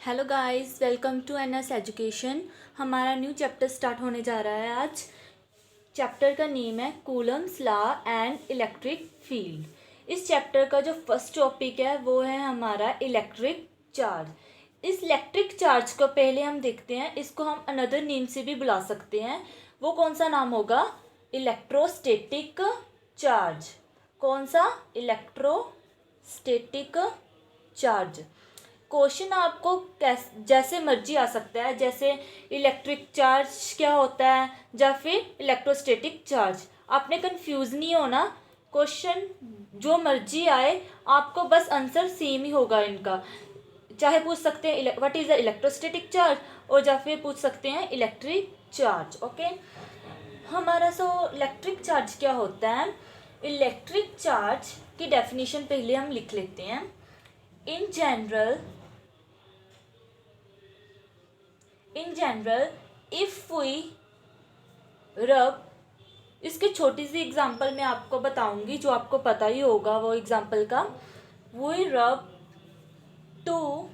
Hello guys, welcome to NS education. हमारा new chapter start होने जा रहा है आज। चैप्टर का नेम है Coulomb's law and electric field. इस चैप्टर का जो फर्स्ट टॉपिक है वो है हमारा इलेक्ट्रिक चार्ज। इस इलेक्ट्रिक चार्ज को पहले हम देखते हैं, इसको हम अनदर नेम से भी बुला सकते हैं। वो कौन सा नाम होगा? Electrostatic charge. कौन सा? Electrostatic charge. क्वेश्चन आपको जैसे मर्जी आ सकता है, जैसे इलेक्ट्रिक चार्ज क्या होता है या फिर इलेक्ट्रोस्टैटिक चार्ज। आपने कंफ्यूज नहीं होना, क्वेश्चन जो मर्जी आए आपको बस आंसर सेम ही होगा इनका। चाहे पूछ सकते हैं what is the electrostatic charge, और या फिर पूछ सकते हैं इलेक्ट्रिक चार्ज। ओके, हमारा इलेक्ट्रिक चार्ज क्या होता है? इलेक्ट्रिक चार्ज की डेफिनेशन पहले हम लिख लेते हैं। In general, if we rub, इसके छोटी सी एग्जांपल मैं आपको बताऊंगी जो आपको पता ही होगा वो एग्जांपल का। We rub two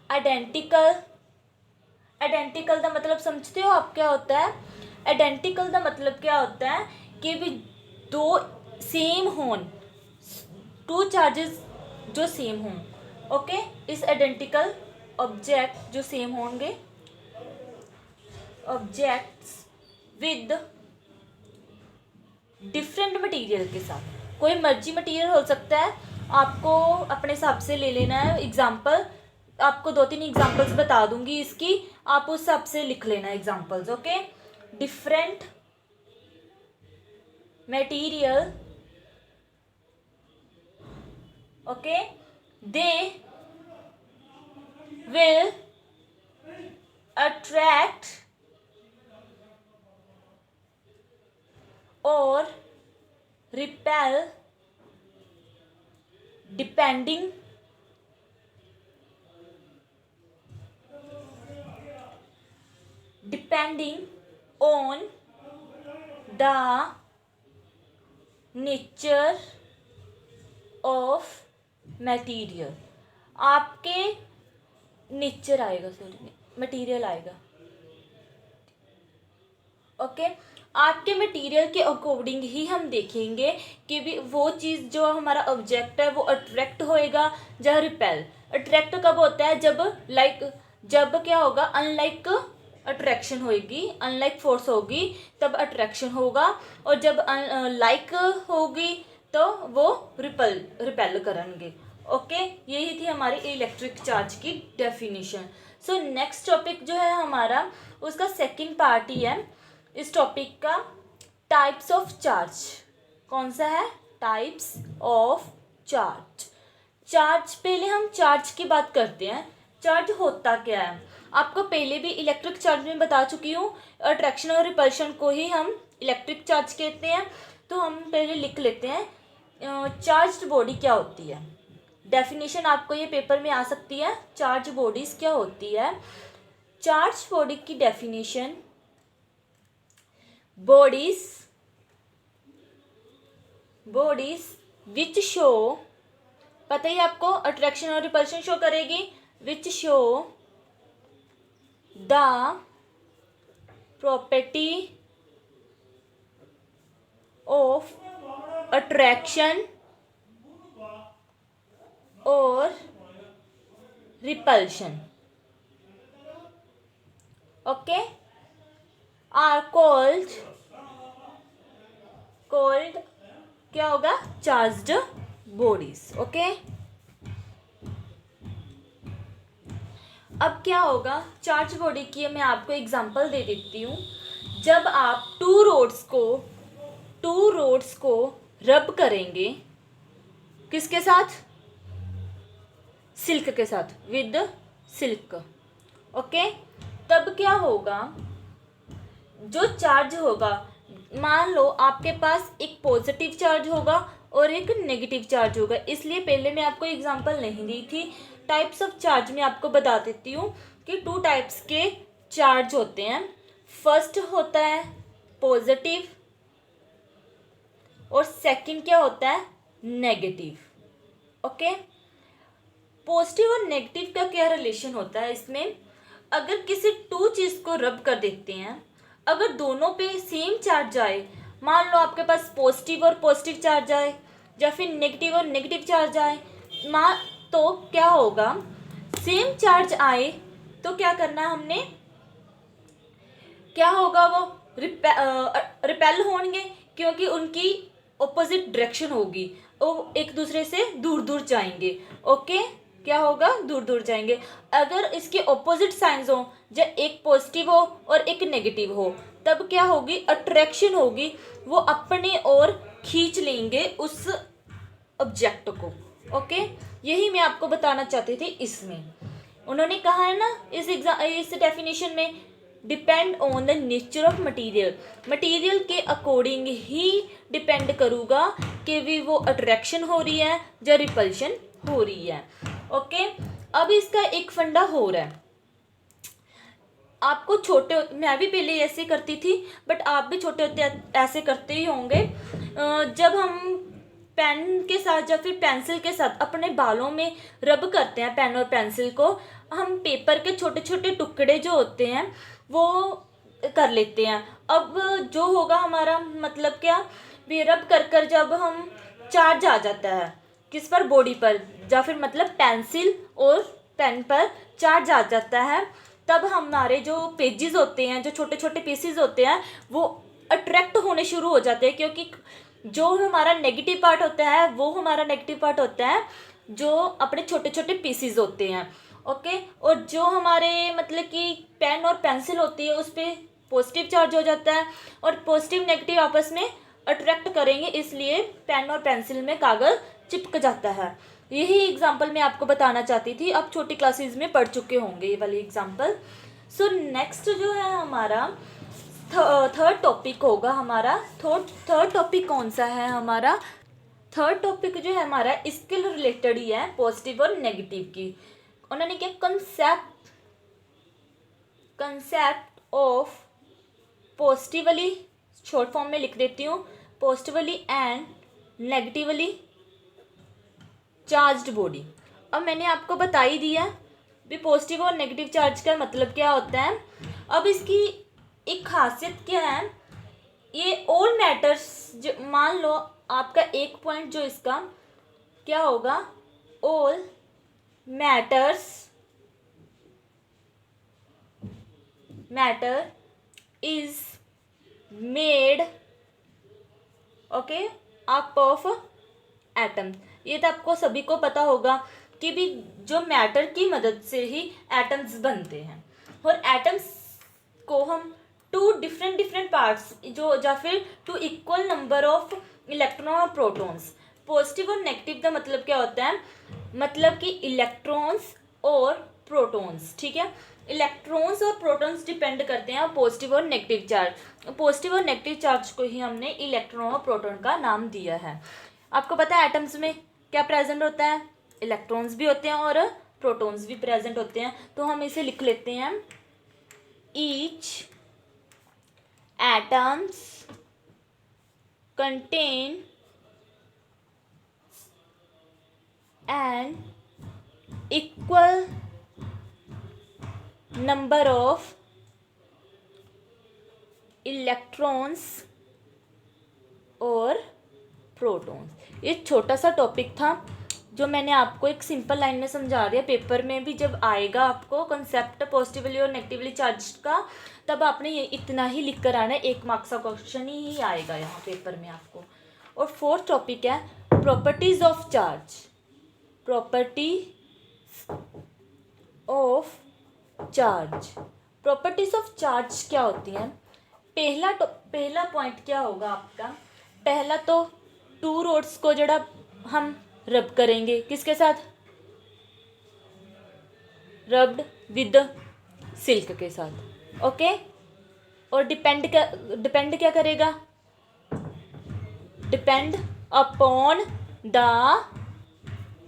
आइडेंटिकल का मतलब समझते हो आप क्या होता है? आइडेंटिकल का मतलब क्या होता है कि भी दो सेम होन, टू चार्जेस जो सेम हों। ओके, इस आइडेंटिकल ऑब्जेक्ट जो सेम होंगे, ऑब्जेक्ट्स विद डिफरेंट मटेरियल के साथ। कोई मर्जी मटेरियल हो सकता है, आपको अपने हिसाब से ले लेना है। एग्जांपल आपको 2-3 एग्जांपल्स बता दूंगी इसकी, आप उस हिसाब से लिख लेना examples. Okay, different material, okay, they will attract or repel depending on the nature of material. आपके नेचर आएगा, सॉरी मटेरियल आएगा। ओके, आपके मटेरियल के अकॉर्डिंग ही हम देखेंगे कि भी वो चीज़ जो हमारा ऑब्जेक्ट है वो अट्रैक्ट होएगा या रिपेल। अट्रैक्ट कब होता है? जब क्या होगा? अनलाइक अट्रैक्शन होगी, अनलाइक फोर्स होगी तब अट्रैक्शन होगा, और जब लाइक होगी तो वो रिपेल करेंगे। ओके, यही थी हमारी इलेक्ट्रिक चार्ज की डेफिनेशन। सो नेक्स्ट टॉपिक जो है हमारा, उसका सेकंड पार्ट ही है इस टॉपिक का, टाइप्स ऑफ चार्ज। कौन सा है? Types of charge. चार्ज, पहले हम चार्ज की बात करते हैं। चार्ज होता क्या है? आपको पहले भी इलेक्ट्रिक चार्ज में बता चुकी हूँ, अट्रैक्शन और रिपल्शन को ही हम इलेक्ट्रिक चार्ज कहते हैं। तो हम पहले लिख लेते हैं चार्ज्ड बॉडी क्या होती है। डेफिनेशन आपको ये पेपर में आ सकती है, चार्ज बॉडीज क्या होती है। चार्ज बॉडी की डेफिनेशन, बॉडीज विच शो, पता ही आपको अट्रैक्शन और रिपल्शन शो करेगी, which show the property of attraction और रिपल्शन, ओके, आर कॉल्ड क्या होगा? Charged bodies. ओके, अब क्या होगा? चार्ज बॉडी की मैं आपको एग्जांपल दे देती हूँ। जब आप टू रोड्स को रब करेंगे, किसके साथ? सिल्क के साथ, विद सिल्क। ओके, तब क्या होगा? जो चार्ज होगा, मान लो आपके पास एक पॉजिटिव चार्ज होगा और एक नेगेटिव चार्ज होगा, इसलिए पहले मैं आपको एग्जांपल नहीं दी थी। टाइप्स ऑफ चार्ज में आपको बता देती हूँ कि 2 टाइप्स के चार्ज होते हैं। फर्स्ट होता है पॉजिटिव और सेकंड क्या होता है? नेगेटिव। ओके, पॉजिटिव और नेगेटिव का क्या रिलेशन होता है इसमें? अगर किसी टू चीज़ को रब कर देते हैं, अगर दोनों पे सेम चार्ज आए, मान लो आपके पास पॉजिटिव और पॉजिटिव चार्ज आए या फिर नेगेटिव और नेगेटिव चार्ज आए, तो क्या होगा, सेम चार्ज आए तो क्या करना है हमने, क्या होगा, वो रिपेल होंगे क्योंकि उनकी ऑपोजिट डायरेक्शन होगी, वो एक दूसरे से दूर दूर जाएंगे। ओके, क्या होगा, दूर दूर जाएंगे। अगर इसके ऑपोजिट साइंस हो, जब एक पॉजिटिव हो और एक नेगेटिव हो, तब क्या होगी, अट्रैक्शन होगी, वो अपने ओर खींच लेंगे उस ऑब्जेक्ट को। ओके, यही मैं आपको बताना चाहती थी इसमें। उन्होंने कहा है ना इस डेफिनेशन में, depend on the nature of material, material के अकॉर्डिंग ही डिपेंड करूँगा कि भी वो अट्रैक्शन हो रही है या रिपल्शन हो रही है। ओके, अब इसका एक फंडा हो रहा है, आपको छोटे, मैं भी पहले ऐसे करती थी, बट आप भी छोटे होते ऐसे करते ही होंगे। जब हम पेन के साथ या फिर पेंसिल के साथ अपने बालों में रब करते हैं पेन और पेंसिल को, हम पेपर के छोटे छोटे टुकड़े जो होते हैं वो कर लेते हैं। अब जो होगा हमारा मतलब क्या, भी रब कर कर जब हम चार्ज आ जाता है किस पर, बॉडी पर, या फिर मतलब पेंसिल और पेन पर चार्ज आ जाता है, तब हमारे जो पेजेस होते हैं, जो छोटे छोटे पीसेस होते हैं, वो अट्रैक्ट होने शुरू हो जाते हैं, क्योंकि जो हमारा नेगेटिव पार्ट होता है वो हमारा नेगेटिव पार्ट होता है जो अपने छोटे छोटे पीसेस होते हैं। ओके, और जो हमारे मतलब कि पेन और पेंसिल होती है उस पर पॉजिटिव चार्ज हो जाता है, और पॉजिटिव नेगेटिव आपस में अट्रैक्ट करेंगे, इसलिए पेन और पेंसिल में कागज़ चिपक जाता है। यही एग्जाम्पल मैं आपको बताना चाहती थी, आप छोटी क्लासेस में पढ़ चुके होंगे ये वाली एग्जाम्पल। सो नेक्स्ट जो है हमारा थर्ड टॉपिक होगा हमारा। थर्ड टॉपिक कौन सा है हमारा? थर्ड टॉपिक जो है हमारा स्किल रिलेटेड ही है, पॉजिटिव और नेगेटिव की। उन्होंने क्या, concept of positively, short form में लिख देती हूँ, positively and negatively charged body. अब मैंने आपको बता ही दिया भी पॉजिटिव और नेगेटिव चार्ज का मतलब क्या होता है। अब इसकी एक खासियत क्या है, ये ऑल मैटर्स, जो मान लो आपका एक पॉइंट जो इसका क्या होगा, all matter is made okay up of atom. ये तो आपको सभी को पता होगा कि भी जो मैटर की मदद से ही एटम्स बनते हैं, और एटम्स को हम टू डिफरेंट पार्ट्स जो या फिर two equal number of electron और प्रोटॉन्स, पॉजिटिव और नेगेटिव का मतलब क्या होता है, मतलब कि इलेक्ट्रॉन्स और प्रोटॉन्स। ठीक है, इलेक्ट्रॉन्स और प्रोटॉन्स डिपेंड करते हैं पॉजिटिव और नेगेटिव चार्ज। पॉजिटिव और नेगेटिव चार्ज को ही हमने इलेक्ट्रॉन और प्रोटॉन का नाम दिया है। आपको पता है एटम्स में क्या प्रेजेंट होता है, इलेक्ट्रॉन्स भी होते हैं और प्रोटॉन्स भी प्रेजेंट होते हैं। तो हम इसे लिख लेते हैं, each atoms contain an equal number of electrons और प्रोटॉन्स। ये छोटा सा टॉपिक था जो मैंने आपको एक सिंपल लाइन में समझा दिया। पेपर में भी जब आएगा आपको कंसेप्ट पॉजिटिवली और नेगेटिवली चार्ज का, तब आपने ये इतना ही लिख कर आना है, 1 मार्क्स का क्वेश्चन ही आएगा यहाँ पेपर में आपको। और फोर्थ टॉपिक है properties of charge. Property of charge, properties of charge क्या होती हैं? पहला पॉइंट क्या होगा आपका, पहला तो टू रोड्स को जड़ा हम रब करेंगे, किसके साथ, रब्ड विद सिल्क के साथ। ओके, और डिपेंड क्या करेगा, depend upon the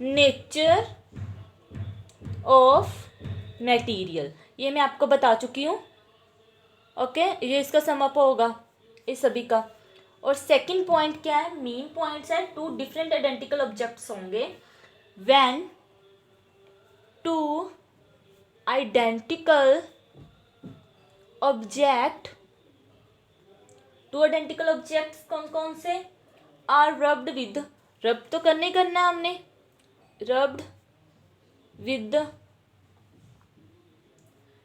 nature of material. ये मैं आपको बता चुकी हूँ। ओके, ये इसका समअप होगा इस सभी का। और सेकंड पॉइंट क्या है, मेन पॉइंट्स है, टू डिफरेंट आइडेंटिकल ऑब्जेक्ट्स होंगे when identical object, two identical objects कौन कौन से, आर रब्ड विद, रब तो करना है हमने, rubbed with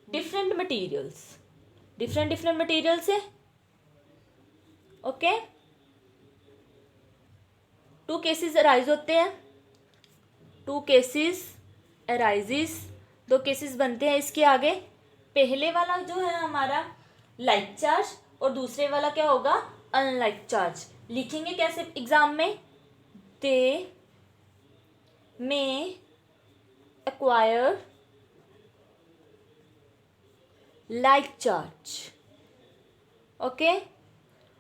different materials, different materials है। ओके, टू केसेस अराइज होते हैं, टू केसेस अराइजेस, दो केसेस बनते हैं इसके आगे। पहले वाला जो है हमारा लाइक चार्ज और दूसरे वाला क्या होगा, अनलाइक चार्ज। लिखेंगे कैसे एग्जाम में, दे में एक्वायर लाइक चार्ज। ओके,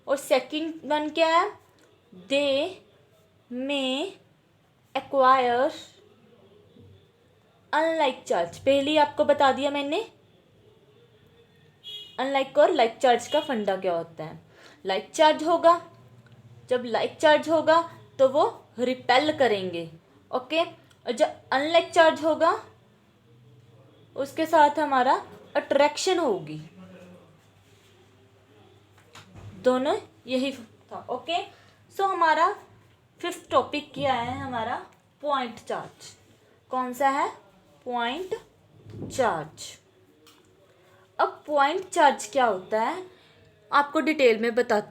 और सेकंड वन क्या है, दे में एक्वायर अनलाइक चार्ज। पहले ही आपको बता दिया मैंने अनलाइक और लाइक चार्ज का फंडा क्या होता है। लाइक चार्ज होगा, जब लाइक चार्ज होगा तो वो रिपेल करेंगे। ओके, और जब अनलाइक चार्ज होगा उसके साथ हमारा अट्रैक्शन होगी। दोनों यही था। ओके, सो हमारा फिफ्थ टॉपिक क्या है हमारा, पॉइंट चार्ज। कौन सा है, पॉइंट चार्ज। अब पॉइंट चार्ज क्या होता है आपको डिटेल में बता।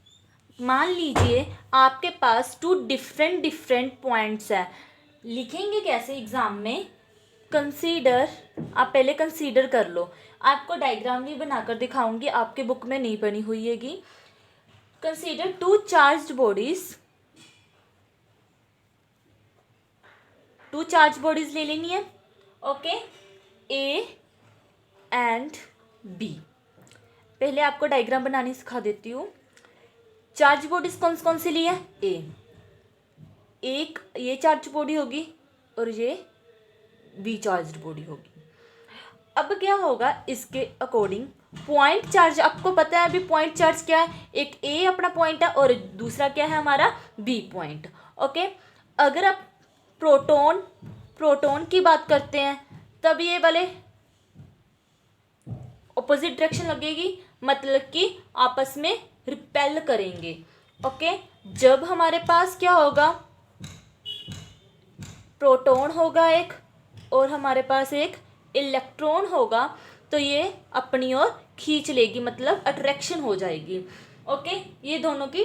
मान लीजिए आपके पास टू डिफरेंट पॉइंट्स है, लिखेंगे कैसे एग्जाम में, कंसीडर, आप पहले कंसीडर कर लो, आपको डायग्राम भी बनाकर दिखाऊंगी, आपके बुक में नहीं बनी हुई हैगी। Consider two charged bodies, two charge bodies ले लेनी है। Okay, A and B. पहले आपको डायग्राम बनानी सिखा देती हूँ। चार्ज बॉडीज कौन कौन सी ली है, एक ये चार्ज बॉडी होगी और ये बी चार्ज बॉडी होगी। अब क्या होगा इसके अकॉर्डिंग, पॉइंट चार्ज आपको पता है अभी पॉइंट चार्ज क्या है, एक ए अपना पॉइंट है और दूसरा क्या है हमारा बी पॉइंट। ओके, अगर आप प्रोटॉन की बात करते हैं तब ये वाले ऑपोजिट डायरेक्शन लगेगी, मतलब कि आपस में रिपेल करेंगे। ओके, जब हमारे पास क्या होगा, प्रोटॉन होगा एक और हमारे पास एक इलेक्ट्रॉन होगा, तो ये अपनी ओर खींच लेगी, मतलब अट्रैक्शन हो जाएगी। ओके, ये दोनों की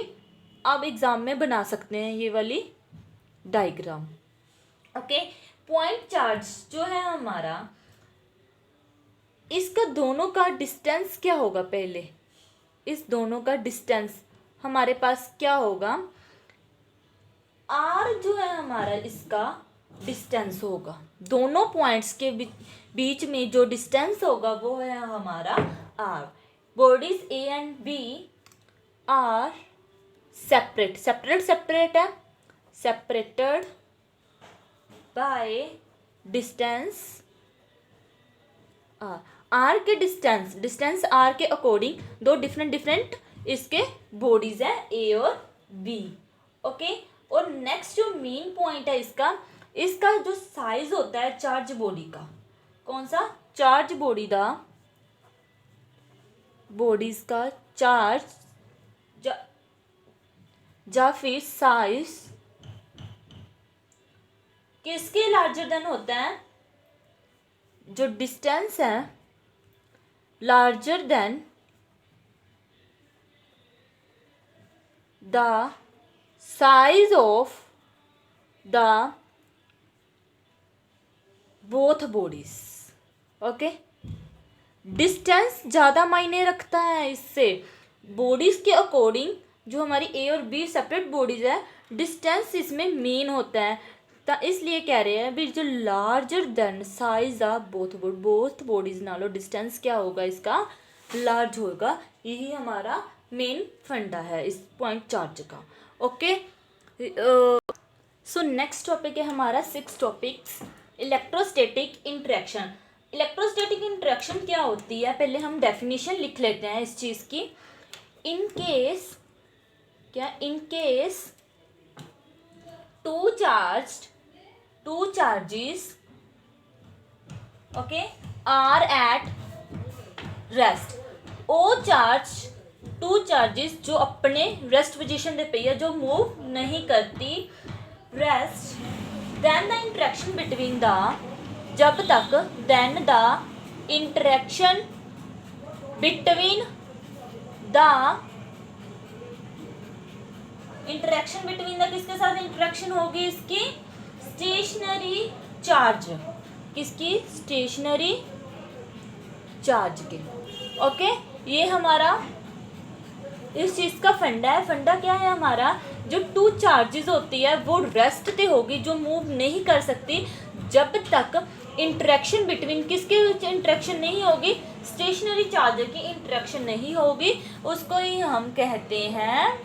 आप एग्जाम में बना सकते हैं ये वाली डायग्राम। ओके, पॉइंट चार्ज जो है हमारा, इसका दोनों का डिस्टेंस क्या होगा, पहले इस दोनों का डिस्टेंस हमारे पास क्या होगा, आर जो है हमारा इसका डिस्टेंस होगा। दोनों पॉइंट्स के बीच में जो डिस्टेंस होगा वो है हमारा R. Bodies A and B are separate है, सेपरेटेड बाय डिस्टेंस आर के डिस्टेंस आर के अकॉर्डिंग दो डिफरेंट इसके बॉडीज है ए और बी। ओके, और नेक्स्ट जो मेन पॉइंट है इसका जो साइज होता है चार्ज बॉडी का, कौन सा, चार्ज बॉडी दा बॉडीज का चार्ज या फिर साइज किसके लार्जर देन होता है, जो डिस्टेंस है larger than the size of the both bodies. Okay, distance ज़्यादा मायने रखता है इससे, बॉडीज के अकॉर्डिंग जो हमारी ए और बी सेपरेट बॉडीज है, डिस्टेंस इसमें मेन होता है। तो इसलिए कह रहे हैं भी जो larger than size of both bodies नालों डिस्टेंस क्या होगा इसका, लार्ज होगा। यही हमारा मेन फंडा है इस पॉइंट चार्ज का। ओके, सो नेक्स्ट टॉपिक है हमारा 6 topics, electrostatic interaction. Electrostatic interaction क्या होती है, पहले हम डेफिनेशन लिख लेते हैं इस चीज़ की। In case two charges okay are at rest. Oh charge two charges जो अपने रेस्ट पोजीशन दे पई है, जो मूव नहीं करती, rest, then the interaction between the, जब तक, then the interaction between the, interaction between the किसके साथ इंटरेक्शन होगी इसकी, स्टेशनरी चार्ज, किसकी, स्टेशनरी चार्ज के। ओके, ये हमारा इस चीज़ का फंडा है। फंडा क्या है हमारा, जो टू चार्जेस होती है वो रेस्ट पे होगी, जो मूव नहीं कर सकती, जब तक इंटरेक्शन बिटवीन किसके इंटरेक्शन नहीं होगी, स्टेशनरी चार्ज की इंटरेक्शन नहीं होगी, उसको ही हम कहते हैं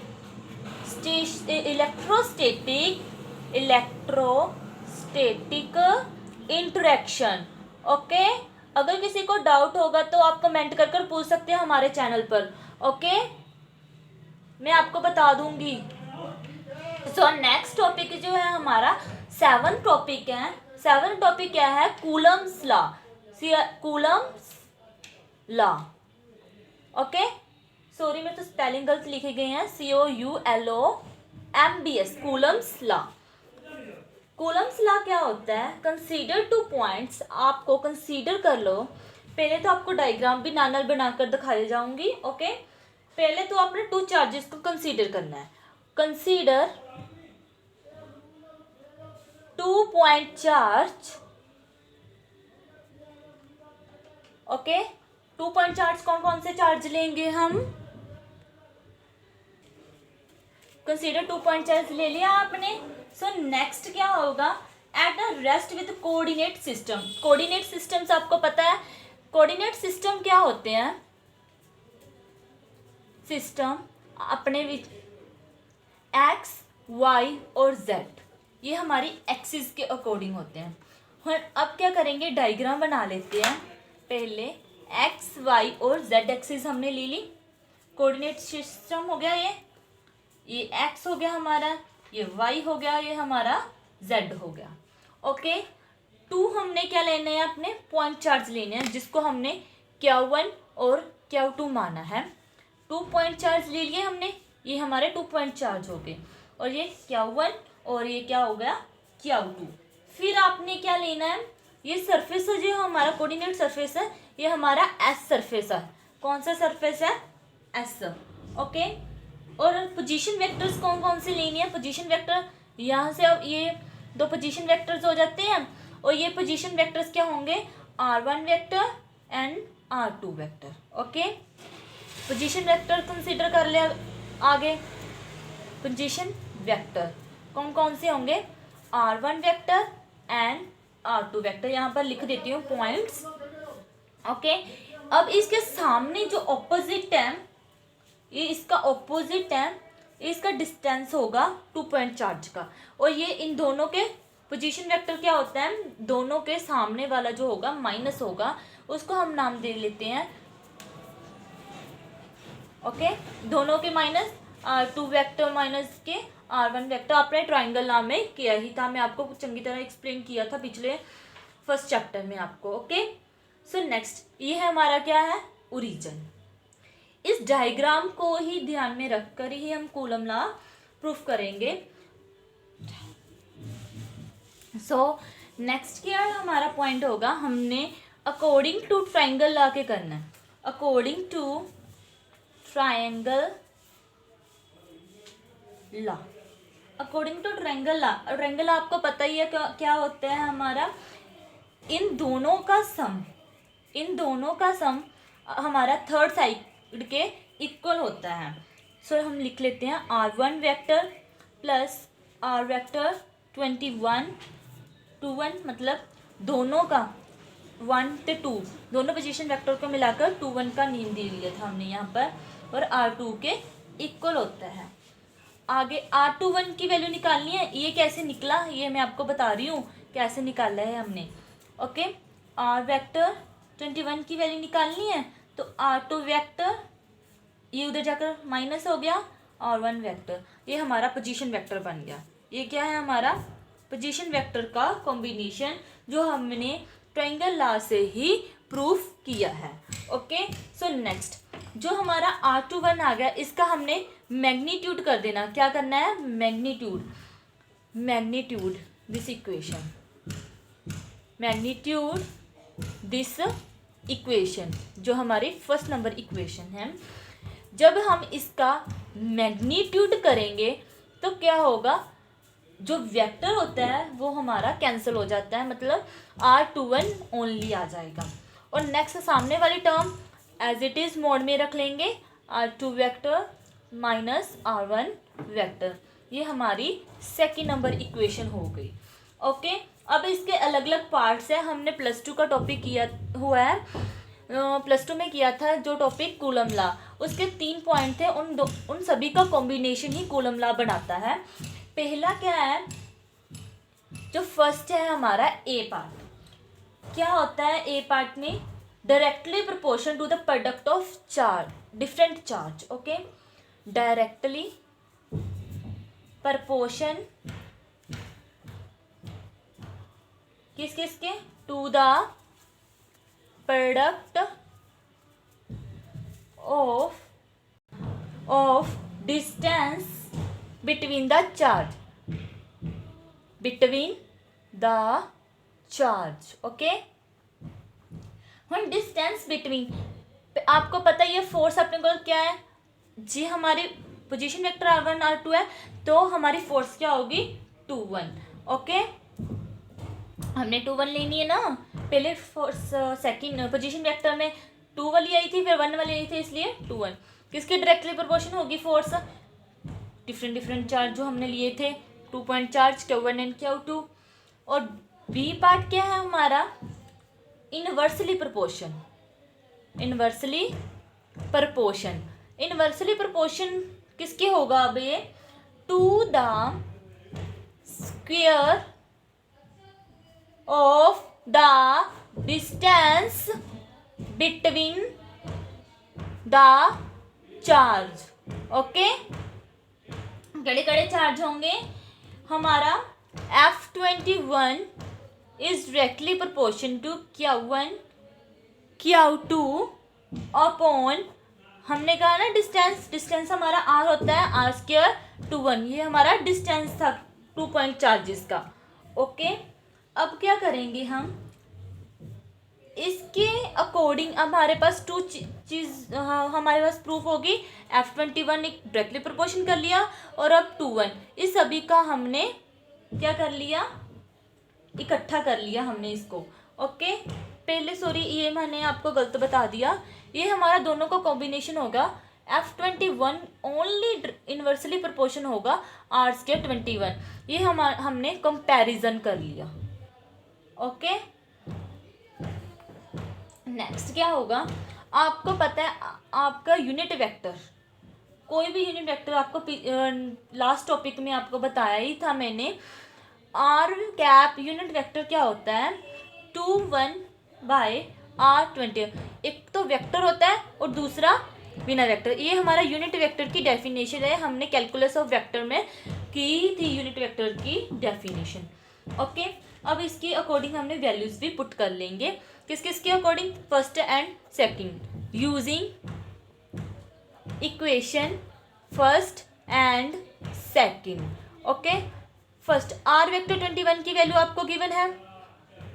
इलेक्ट्रोस्टैटिक इंटरेक्शन। ओके, अगर किसी को डाउट होगा तो आप कमेंट कर कर पूछ सकते हैं हमारे चैनल पर। ओके, मैं आपको बता दूंगी। सो नेक्स्ट टॉपिक जो है हमारा 7 टॉपिक है। 7 टॉपिक क्या है, Coulomb's law. Coulomb's law. Okay, sorry मेरे तो स्पेलिंग गलत लिखे गए हैं, COULOMBS, Coulomb's law. Coulomb's law क्या होता है, कंसीडर 2 पॉइंट्स, आपको कंसीडर कर लो। पहले तो आपको डायग्राम भी नानल बनाकर दिखाई जाऊंगी। ओके, पहले तो आपने 2 चार्जेस को कंसीडर करना है। Consider 2 point charge. Okay, 2 point charge कौन कौन से चार्ज लेंगे हम, कंसीडर 2 पॉइंट चार्ज ले लिया आपने। सो नेक्स्ट क्या होगा, at a rest with coordinate system. Coordinate systems आपको पता है, कोऑर्डिनेट सिस्टम क्या होते हैं, सिस्टम अपने विच एक्स, वाई और जेड, ये हमारी एक्सिस के अकॉर्डिंग होते हैं। अब क्या करेंगे, डायग्राम बना लेते हैं। पहले एक्स, वाई और जेड एक्सिस हमने ले ली, कोऑर्डिनेट सिस्टम हो गया, ये एक्स हो गया हमारा, ये वाई हो गया, ये हमारा जेड हो गया। ओके, 2 हमने क्या लेने हैं, अपने पॉइंट चार्ज लेने हैं, जिसको हमने Q1 और Q2 माना है। 2 पॉइंट चार्ज ले लिए हमने, ये हमारे 2 पॉइंट चार्ज हो गए, और ये Q1 और ये क्या हो गया, Q2। फिर आपने क्या लेना है, ये सरफेस है जो हमारा कोऑर्डिनेट सरफेस है, ये हमारा एस सरफेस है। कौन सा सरफेस है, एस। ओके, और पोजीशन वेक्टर्स कौन कौन से लेनी है, पोजीशन वेक्टर यहाँ से, अब ये 2 पोजीशन वेक्टर्स हो जाते हैं, और ये पोजीशन वेक्टर्स क्या होंगे, R1 vector and R2 vector. Okay, position vector consider कर ले आगे। पोजीशन वेक्टर कौन कौन से होंगे, R1 vector and R2 vector, यहाँ पर लिख देती हूँ पॉइंट्स। ओके, अब इसके सामने जो ऑपोजिट है, ये इसका ऑपोजिट है, इसका डिस्टेंस होगा 2 पॉइंट चार्ज का, और ये इन दोनों के पोजीशन वेक्टर क्या होता है, दोनों के सामने वाला जो होगा माइनस होगा, उसको हम नाम दे लेते हैं। ओके, दोनों के माइनस, R2 वेक्टर माइनस के R1 वेक्टर, आपने ट्राइंगल नाम में किया ही था, मैं आपको चंगी तरह एक्सप्लेन किया था पिछले फर्स्ट चैप्टर में आपको। ओके, सो नेक्स्ट ये है हमारा क्या है, ओरिजिन। इस डायग्राम को ही ध्यान में रखकर ही हम कूलम लॉ प्रूफ करेंगे। सो नेक्स्ट क्या हमारा पॉइंट होगा, हमने अकॉर्डिंग टू ट्राइंगल लॉ के करना है। According to triangle law, according to triangle law, triangle law आपको पता ही है क्या होता है हमारा, इन दोनों का सम हमारा थर्ड साइड के इक्वल होता है। सो हम लिख लेते हैं R1 vector plus R vector 21 मतलब दोनों का 1 से 2 दोनों पोजीशन वेक्टर को मिलाकर 21 का नेम दे दिया था हमने यहाँ पर, और R2 के इक्वल होता है। आगे R21 की वैल्यू निकालनी है, ये कैसे निकला ये मैं आपको बता रही हूँ कैसे निकाला है हमने। ओके, R वेक्टर 21 की वैल्यू निकालनी है, तो R2 वेक्टर ये उधर जाकर माइनस हो गया, R1 वेक्टर ये हमारा पोजीशन वेक्टर बन गया। ये क्या है हमारा पोजीशन वेक्टर का कॉम्बिनेशन, जो हमने ट्रायंगल लॉ से ही प्रूफ किया है। ओके, सो नेक्स्ट जो हमारा R21 आ गया, इसका हमने मैग्नीट्यूड कर देना। क्या करना है? Magnitude this equation, magnitude this equation जो हमारी फर्स्ट नंबर इक्वेशन है। जब हम इसका मैग्नीट्यूड करेंगे तो क्या होगा, जो वेक्टर होता है वो हमारा कैंसिल हो जाता है, मतलब R21 ओनली आ जाएगा। और नेक्स्ट सामने वाली term as it is mod में रख लेंगे, R2 vector minus R1 vector. ये हमारी सेकेंड नंबर इक्वेशन हो गई। ओके, अब इसके अलग अलग पार्ट्स हैं। हमने +2 का टॉपिक किया हुआ है, +2 में किया था जो टॉपिक कूलम लॉ। उसके 3 पॉइंट थे, उन सभी का कॉम्बिनेशन ही कूलम लॉ बनाता है। पहला क्या है, जो फर्स्ट है हमारा ए पार्ट। क्या होता है ए पार्ट में? Directly proportion to the product of charge, different charge. Okay, directly proportion किस किस के? To the product of distance between the charge. Okay, हम डिस्टेंस बिटवीन, आपको पता है ये फोर्स अपने को क्या है जी, हमारी पोजीशन वेक्टर R1 R2 है, तो हमारी फोर्स क्या होगी? 2-1। ओके, हमने 2-1 लेनी है ना। पहले फोर्स सेकंड पोजीशन वेक्टर में 2 वाली आई थी, फिर 1 वाली आई थी, इसलिए 2-1 किसके डायरेक्टली प्रोपोर्शन होगी? फोर्स डिफरेंट चार्ज जो हमने लिए थे, 2 point charge Q1 and Q2। और बी पार्ट क्या है हमारा? इनवर्सली प्रोपोर्शन किसके होगा? अब ये to the square of the distance between the charge. Okay, कड़े चार्ज होंगे। हमारा F21 is directly proportion to Q1 Q2 upon, हमने कहा ना डिस्टेंस हमारा R होता है, R² 2-1, ये हमारा डिस्टेंस था 2 पॉइंट चार्जेस का। ओके, अब क्या करेंगे हम इसके अकॉर्डिंग? अब हमारे पास 2 चीज़ हमारे पास प्रूफ होगी। F21 एक डायरेक्टली प्रोपोर्शन कर लिया, और अब 2-1, इस सभी का हमने क्या कर लिया? इकट्ठा कर लिया हमने इसको। ओके, पहले सॉरी ये मैंने आपको गलत बता दिया, ये हमारा दोनों का कॉम्बिनेशन होगा। F21 ओनली इनवर्सली प्रोपोर्शन होगा R² 21। ये हमने कंपैरिजन कर लिया। ओके, नेक्स्ट क्या होगा? आपको पता है आपका यूनिट वेक्टर, कोई भी यूनिट वेक्टर आपको लास्ट टॉपिक में आपको बताया ही था मैंने। R यूनिट वेक्टर क्या होता है? 2-1/R20। एक तो वेक्टर होता है और दूसरा बिना वेक्टर। ये हमारा यूनिट वेक्टर की डेफिनेशन है, हमने कैलकुलस ऑफ वेक्टर में की थी यूनिट वेक्टर की डेफिनेशन। ओके, अब इसके अकॉर्डिंग हमने वैल्यूज भी पुट कर लेंगे। किसके according? First and second, using equation first and second. Okay, first R vector 21 की वैल्यू आपको गिवन है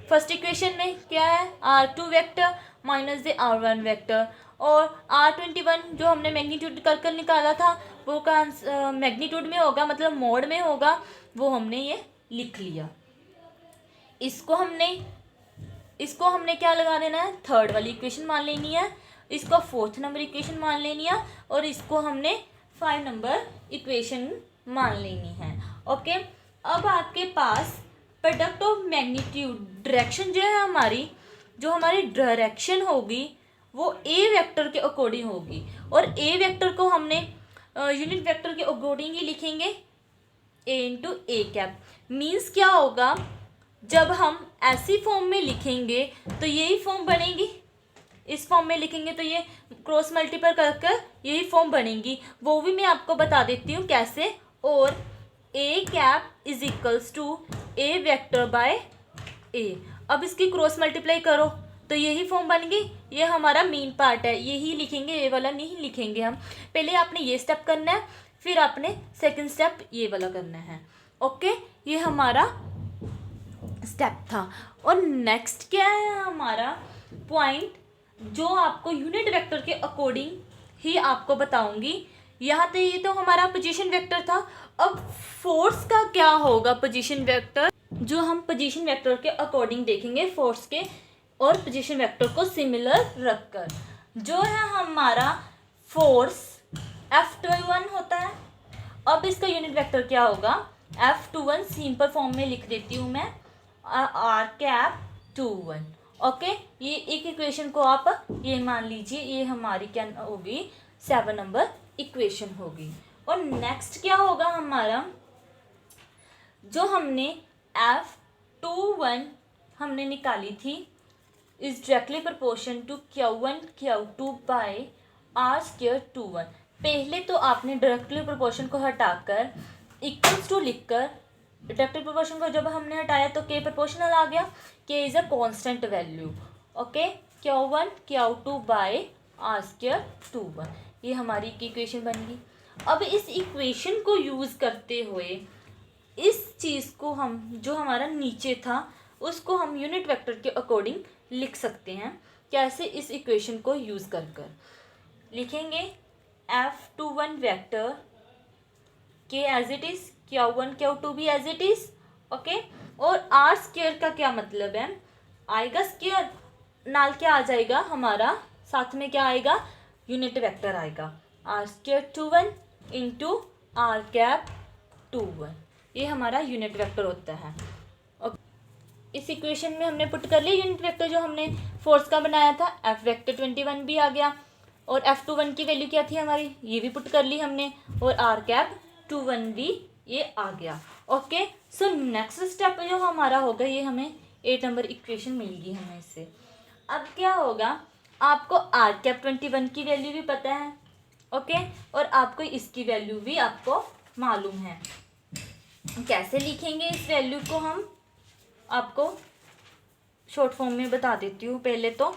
फर्स्ट इक्वेशन में। क्या है? R2 vector minus the R1 vector, और R21 जो हमने मैग्नीट्यूड कर निकाला था वो का मैग्नीट्यूड में होगा, मतलब मोड में होगा, वो हमने ये लिख लिया। इसको हमने क्या लगा देना है? थर्ड वाली इक्वेशन मान लेनी है, इसको फोर्थ नंबर इक्वेशन मान लेनी है, और इसको हमने 5 नंबर इक्वेशन मान लेनी है। ओके, अब आपके पास प्रोडक्ट ऑफ मैग्नीट्यूड, डायरेक्शन जो है हमारी, जो हमारी डायरेक्शन होगी वो ए वेक्टर के अकॉर्डिंग होगी, और ए वेक्टर को हमने यूनिट वेक्टर के अकॉर्डिंग ही लिखेंगे, A into A cap. Means क्या होगा, जब हम ऐसी फॉर्म में लिखेंगे तो यही फॉर्म बनेगी, इस फॉर्म में लिखेंगे तो ये क्रॉस मल्टीपल कर यही फॉर्म बनेगी। वो भी मैं आपको बता देती हूँ कैसे। और A cap is equals to A vector by A. अब इसकी क्रॉस मल्टीप्लाई करो तो यही फॉर्म बन गई। ये हमारा मेन पार्ट है, यही लिखेंगे, ये वाला नहीं लिखेंगे हम। पहले आपने ये स्टेप करना है, फिर आपने सेकंड स्टेप ये वाला करना है। ओके, ये हमारा स्टेप था। और नेक्स्ट क्या है हमारा पॉइंट, जो आपको यूनिट वेक्टर के अकॉर्डिंग ही आपको बताऊंगी। यहाँ तो ये तो हमारा पोजीशन वेक्टर था। अब फोर्स का क्या होगा पोजीशन वेक्टर, जो हम पोजीशन वेक्टर के अकॉर्डिंग देखेंगे फोर्स के, और पोजीशन वेक्टर को सिमिलर रखकर। जो है हमारा फोर्स F21 होता है। अब इसका यूनिट वेक्टर क्या होगा, F21 सिंपल फॉर्म में लिख देती हूँ मैं, R⁻21। ओके, ये एक इक्वेशन को आप ये मान लीजिए, ये हमारी क्या होगी, 7 नंबर इक्वेशन होगी। और नेक्स्ट क्या होगा हमारा, जो हमने F21 हमने निकाली थी, is directly proportion to Q1 Q2 by R²21। पहले तो आपने डायरेक्टली प्रोपोर्शन को हटाकर इक्वल्स टू लिखकर, डायरेक्टली प्रोपोर्शन को जब हमने हटाया तो K प्रोपोर्शनल आ गया, K is a constant value. Okay, Q1 Q2 by R²21, ये हमारी इक्वेशन बन गई। अब इस इक्वेशन को यूज़ करते हुए इस चीज़ को हम, जो हमारा नीचे था, उसको हम यूनिट वेक्टर के अकॉर्डिंग लिख सकते हैं। कैसे, इस इक्वेशन को यूज़ कर कर लिखेंगे, F21 वेक्टर के as it is, Q1 Q2 भी एज इट इज़। ओके, और R² का क्या मतलब है, आएगा स्क्वायर, नाल क्या आ जाएगा हमारा, साथ में क्या आएगा, यूनिट वेक्टर आएगा, R²21 इंटू R⁻21, ये हमारा यूनिट वेक्टर होता है। इस इक्वेशन में हमने पुट कर लिया यूनिट वेक्टर जो हमने फोर्स का बनाया था, F21 भी आ गया, और F21 की वैल्यू क्या थी हमारी, ये भी पुट कर ली हमने, और R⁻21 भी ये आ गया। ओके, सो नेक्स्ट स्टेप जो हमारा होगा, ये हमें 8 नंबर इक्वेशन मिल गई हमें इससे। अब क्या होगा, आपको R⁻21 की वैल्यू भी पता है। ओके, और आपको इसकी वैल्यू भी आपको मालूम है। कैसे लिखेंगे इस वैल्यू को, हम आपको शॉर्ट फॉर्म में बता देती हूँ। पहले तो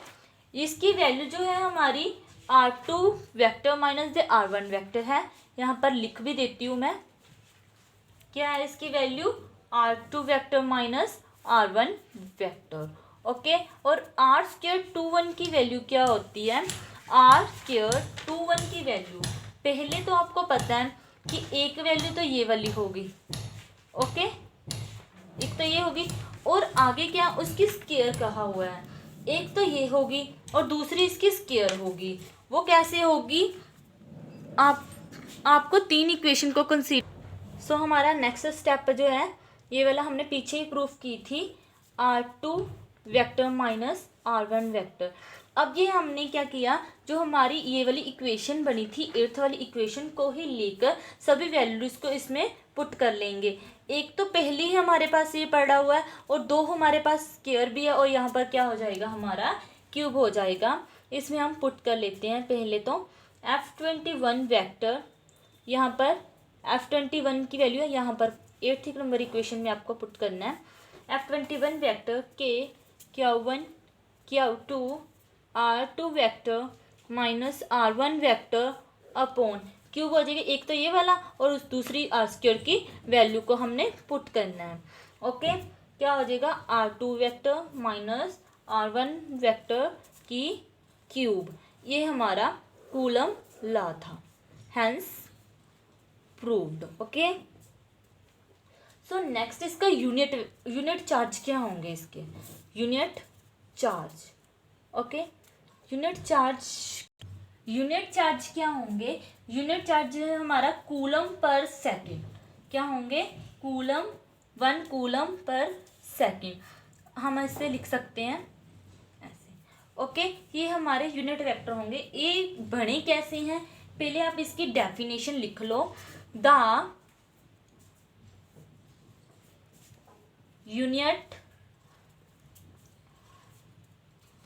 इसकी वैल्यू जो है हमारी R2 vector minus the R1 vector है, यहाँ पर लिख भी देती हूँ मैं, क्या है इसकी value, R2 vector minus R1 vector. Okay, और R²21 की वैल्यू क्या होती है, R²21 की वैल्यू, पहले तो आपको पता है कि एक वैल्यू तो ये वाली होगी। ओके, एक तो ये होगी, और आगे क्या उसकी स्क्वायर कहा हुआ है, एक तो ये होगी और दूसरी इसकी स्क्वायर होगी। वो कैसे होगी, आपको 3 इक्वेशन को कंसीडर। सो हमारा नेक्स्ट स्टेप जो है, ये वाला हमने पीछे ही प्रूफ की थी, R2 vector minus R1 vector. अब ये हमने क्या किया, जो हमारी ये वाली इक्वेशन बनी थी, 8th वाली इक्वेशन को ही लेकर सभी वैल्यूज़ को इसमें पुट कर लेंगे। एक तो पहले ही हमारे पास ये पड़ा हुआ है, और 2 हमारे पास स्क्वायर भी है, और यहाँ पर क्या हो जाएगा हमारा क्यूब हो जाएगा। इसमें हम पुट कर लेते हैं पहले तो F21 वेक्टर, यहाँ पर F21 की वैल्यू है, यहाँ पर 8th नंबर इक्वेशन में आपको पुट करना है। F21 वेक्टर के Q1 Q2 R2 vector minus R1 vector upon cube हो जाएगी, एक तो ये वाला, और उस दूसरी R² की वैल्यू को हमने पुट करना है। ओके, क्या हो जाएगा, R2 vector minus R1 vector की क्यूब, ये हमारा कूलम लॉ था, hence proved. Okay, so next इसका यूनिट चार्ज क्या होंगे, इसके unit charge. Okay, unit charge क्या होंगे, यूनिट चार्ज हमारा कूलम पर सेकेंड, क्या होंगे, 1 कूलम पर सेकेंड, हम ऐसे लिख सकते हैं ऐसे। ओके, ये हमारे यूनिट वेक्टर होंगे। ये बने कैसे हैं, पहले आप इसकी डेफिनेशन लिख लो, the unit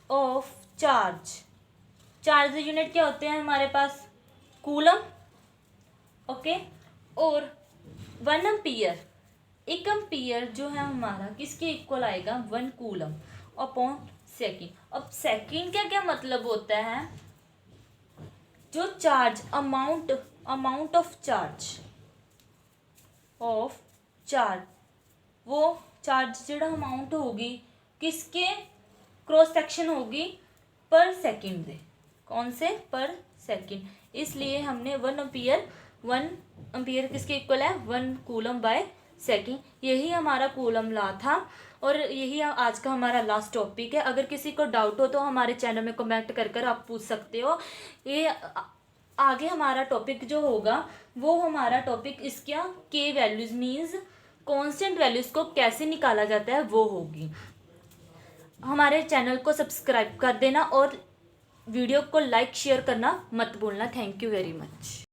of charge unit क्या होते हैं हमारे पास, कूलम। ओके, और 1 एम्पियर, 1 एम्पियर जो है हमारा किसके इक्वल आएगा, 1 कूलम अपॉन सेकंड। अब सेकंड का क्या मतलब होता है, जो चार्ज अमाउंट ऑफ चार्ज वो चार्ज जो अमाउंट होगी किसके क्रॉस सेक्शन होगी पर सेकंड दे, कौन से पर सेकंड। इसलिए हमने 1 एम्पियर किसके इक्वल है 1 कूलम बाय सेकंड। यही हमारा कूलम लॉ था और यही आज का हमारा लास्ट टॉपिक है। अगर किसी को डाउट हो तो हमारे चैनल में कमेंट कर आप पूछ सकते हो। ये आगे हमारा टॉपिक जो होगा वो हमारा टॉपिक इसका के वैल्यूज मीन्स कांस्टेंट वैल्यूज को कैसे निकाला जाता है वो होगी। हमारे चैनल को सब्सक्राइब कर देना और वीडियो को लाइक शेयर करना मत भूलना। Thank you very much.